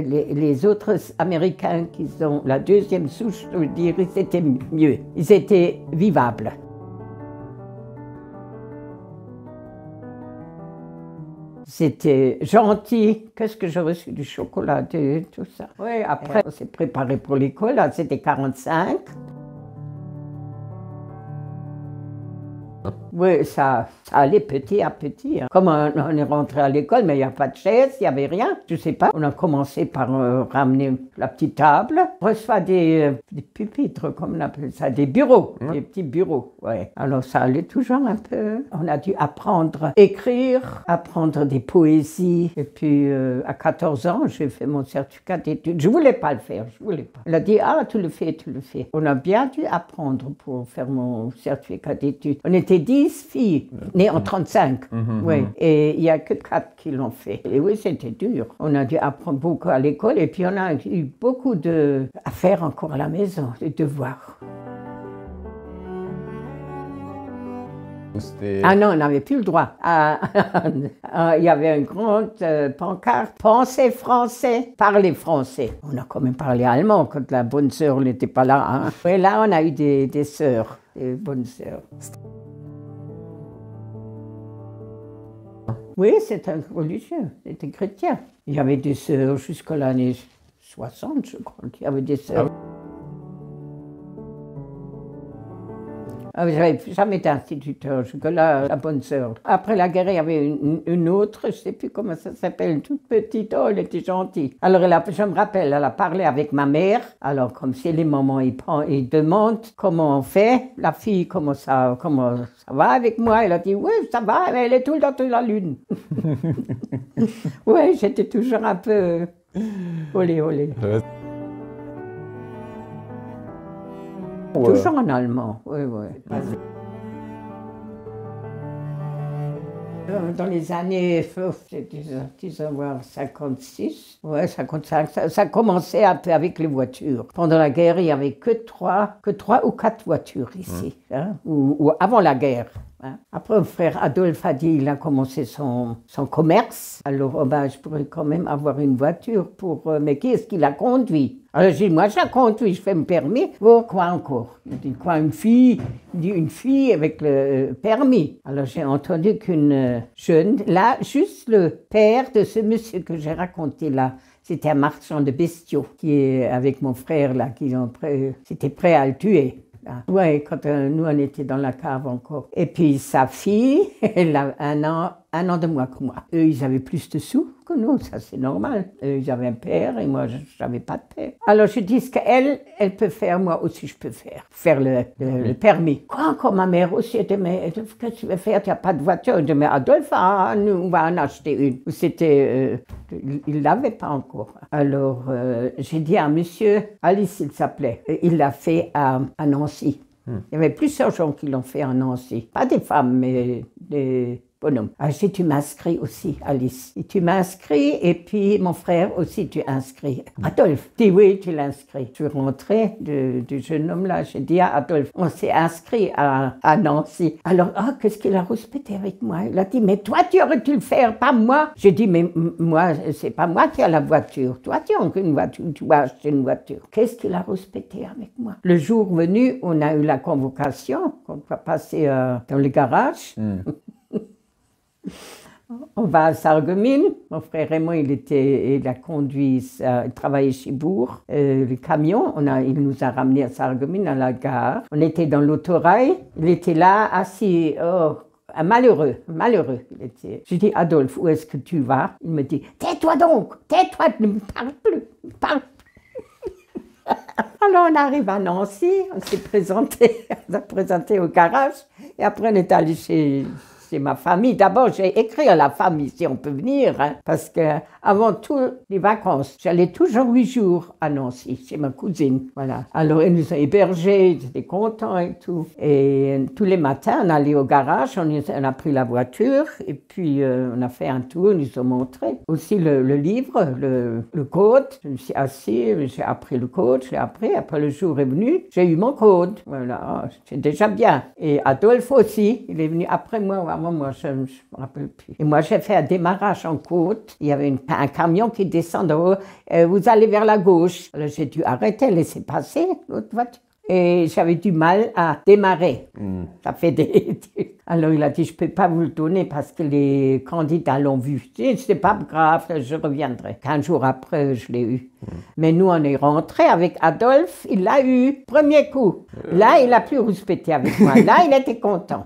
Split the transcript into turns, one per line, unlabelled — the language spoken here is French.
les autres Américains qui sont la deuxième souche, je veux dire, ils étaient mieux. Ils étaient vivables. C'était gentil. Qu'est-ce que j'ai reçu du chocolat, tout ça. Oui, après, on s'est préparé pour l'école. C'était 45. Oui, ça allait petit à petit. Comme on est rentré à l'école, mais il n'y a pas de chaise, il n'y avait rien. Je ne sais pas. On a commencé par ramener la petite table. On reçoit des pupitres, comme on appelle ça, des bureaux, des petits bureaux. Ouais. Alors ça allait toujours un peu. On a dû apprendre à écrire, apprendre des poésies. Et puis à 14 ans, j'ai fait mon certificat d'études. Je ne voulais pas le faire, je ne voulais pas. Elle a dit, ah, tu le fais, tu le fais. On a bien dû apprendre pour faire mon certificat d'études. On était 10 filles, nées en 35. Oui. Et il n'y a que 4 qui l'ont fait. Et oui, c'était dur. On a dû apprendre beaucoup à l'école et puis on a eu beaucoup à faire encore à la maison, des devoirs. Ah non, on n'avait plus le droit. Il y avait une grande pancarte. Pensez français, parlez français. On a quand même parlé allemand quand la bonne sœur n'était pas là. Hein. Et là, on a eu des sœurs, des bonnes sœurs. Oui, c'était un religieux, c'était chrétien. Il y avait des sœurs jusqu'à l'année 60, je crois. Il y avait des sœurs. Je n'avais jamais été instituteur, jusqu'à la bonne sœur. Après la guerre, il y avait une autre, je ne sais plus comment ça s'appelle, une toute petite, oh, elle était gentille. Alors, je me rappelle, elle a parlé avec ma mère. Alors, comme c'est les moments, il demande comment on fait. La fille, comment ça va avec moi? Elle a dit, oui, ça va, mais elle est tout le temps sur la lune. Oui, j'étais toujours un peu olé, olé. Toujours en allemand, oui, oui. Dans les années, disons, 56, ouais, 55, ça commençait un peu avec les voitures. Pendant la guerre, il n'y avait que trois ou quatre voitures ici, hein, ou avant la guerre. Hein. Après, mon frère Adolphe a dit qu'il a commencé son commerce. Alors, oh ben, je pourrais quand même avoir une voiture mais qui est-ce qui la conduit? Alors, j'ai dit, moi, je la conduis, je fais mon permis. Oh, quoi encore? Il dit, quoi, une fille? Il dit, une fille avec le permis. Alors, j'ai entendu qu'une jeune, là, juste le père de ce monsieur que j'ai raconté là, c'était un marchand de bestiaux qui est avec mon frère là, c'était prêt à le tuer. Oui, quand nous, on était dans la cave encore. Et puis, sa fille, elle a un an de moins que moi. Eux, ils avaient plus de sous que nous, ça c'est normal. Eux, ils avaient un père et moi, je n'avais pas de père. Alors, je dis qu'elle peut faire, moi aussi, je peux faire le permis. Quoi encore, ma mère aussi, elle dit, mais qu'est-ce que tu veux faire? Tu n'as pas de voiture. Je dis, mais Adolphe, nous, on va en acheter une. C'était, il ne l'avait pas encore. Alors, j'ai dit à monsieur, Alice, il s'appelait, il l'a fait à Nancy. Il y avait plusieurs gens qui l'ont fait à Nancy. Pas des femmes, mais des bonhommes. Alors, j'ai dit, tu m'inscris aussi, Alice. Et tu m'inscris, et puis mon frère aussi, tu inscris. Adolphe, dis oui, tu l'inscris. Je suis rentrée du jeune homme-là. J'ai dit à Adolphe, on s'est inscrit à Nancy. Alors, qu'est-ce qu'il a respecté avec moi? Il a dit, mais toi, tu aurais dû le faire, pas moi. J'ai dit, mais moi, c'est pas moi qui ai la voiture. Toi, tu as une voiture, tu vas acheter une voiture. Qu'est-ce qu'il a respecté avec moi? Le jour venu, on a eu la convocation. On va passer dans le garage. On va à Sarreguemines. Mon frère et moi, il a conduit, il travaillait chez Bourg. Le camion, il nous a ramenés à Sarreguemines, à la gare. On était dans l'autorail. Il était là, assis. Oh, un malheureux. Il était. J'ai dit, Adolphe, où est-ce que tu vas? Il me dit, tais-toi donc, tais-toi, ne me parle plus, Alors on arrive à Nancy, on a présenté au garage. Et après, on est allé chez ma famille. D'abord, j'ai écrit à la famille si on peut venir, hein, parce que avant toutes les vacances, j'allais toujours 8 jours à Nancy, chez ma cousine. Voilà. Alors, ils nous ont hébergés, ils étaient contents et tout. Et tous les matins, on allait au garage, on a pris la voiture, et puis on a fait un tour, ils nous ont montré. Aussi le livre, le code. Je me suis assis, j'ai appris le code, je l'ai appris. Après, le jour est venu, j'ai eu mon code. Voilà, c'est déjà bien. Et Adolphe aussi, il est venu après moi moi, je ne me rappelle plus. Et moi, j'ai fait un démarrage en côte. Il y avait un camion qui descend de haut. Vous allez vers la gauche. Alors, j'ai dû arrêter, laisser passer l'autre voiture. Et j'avais du mal à démarrer. Ça fait des... Alors il a dit, je ne peux pas vous le donner parce que les candidats l'ont vu. Je dis, c'est pas grave, je reviendrai. 15 jours après, je l'ai eu. Mais nous, on est rentrés avec Adolphe, il l'a eu, premier coup. Là, il n'a plus rouspété avec moi. Là, il était content.